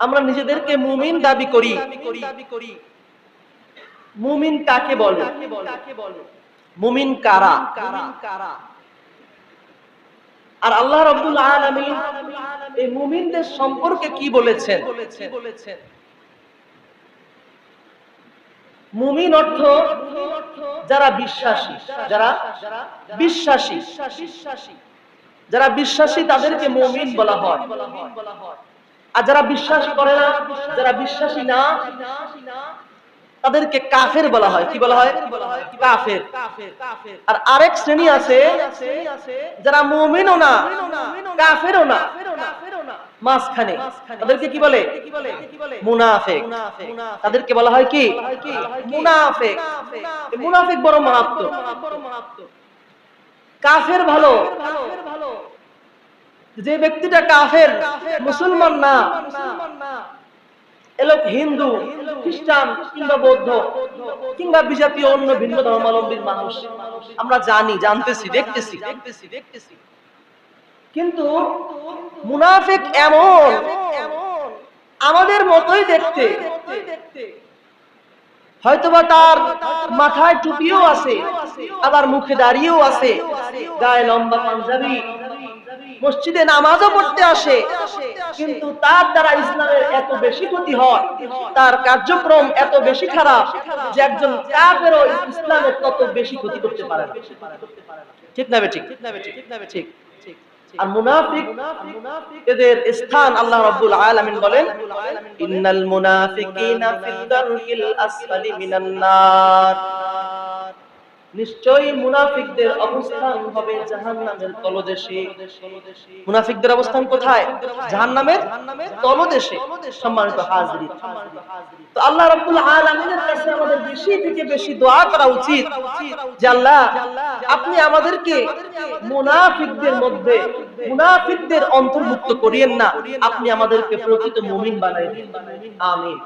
আমরা নিজেদেরকে মুমিন দাবি করি। মুমিন কাকে বলে? মুমিন কারা? আর আল্লাহ রাব্বুল আলামিন এই মুমিনদের সম্পর্কে কি বলেছেন? মুমিন অর্থ যারা বিশ্বাসী, যারা বিশ্বাসী তাদেরকে মুমিন বলা হয়। আর যারা বিশ্বাস করে না, যারা বিশ্বাসী না, তাদেরকে কাফের বলা হয়। কি বলা হয়? কাফের। আর আরেক শ্রেণী আছে যারা মুমিনও না, কাফেরও না, মাঝখানে, তাদেরকে কি বলে? মুনাফিক। তাদেরকে বলা হয় কি? মুনাফিক। মুনাফিক বড় মারাত্মক। কাফের ভালো, যে ব্যক্তিটা কাফের, মুসলমান না, এলোক হিন্দু, খ্রিস্টান কিংবা বৌদ্ধ কিংবা বিজাতীয় অন্য ভিন্ন ধর্মাবলম্বীর মানুষ, আমরা জানতেছি, দেখতেছি, কিন্তু মুনাফিক এমন আমাদের মতোই দেখতে, হয়তোবা তার মাথায় টুপিও আছে, আবার মুখে দাড়িও আছে, গায়ে লম্বা পাঞ্জাবি, মসজিদে নামাজও পড়তে আসে, কিন্তু তার দ্বারা ইসলামের এত বেশি ক্ষতি হয়, তার কার্যক্রম এত বেশি খারাপ যে একজন কাফেরও ইসলামের তত বেশি ক্ষতি করতে পারে না। ঠিক না বেঠিক? ঠিক। আর মুনাফিক, এদের স্থান আল্লাহ রাব্বুল আলামিন বলেন, ইন্নাল মুনাফিকিনা ফিদ দারকিল আসফালি মিনান নার। নিশ্চয়ই মুনাফিকদের অবস্থান হবে জাহান্নামের তলদেশে। মুনাফিকদের অবস্থান কোথায়? জাহান্নামের তলদেশে। সম্মানিত হাজিরিন, তো আল্লাহ রাব্বুল আলামিনের কাছে আমাদের বেশি থেকে বেশি দোয়া করা উচিত যে আল্লাহ, আপনি আমাদেরকে মুনাফিকদের মধ্যে, মুনাফিকদের অন্তর্ভুক্ত করিয়েন না, আপনি আমাদেরকে প্রকৃত মুমিন বানাই দিন। আমিন।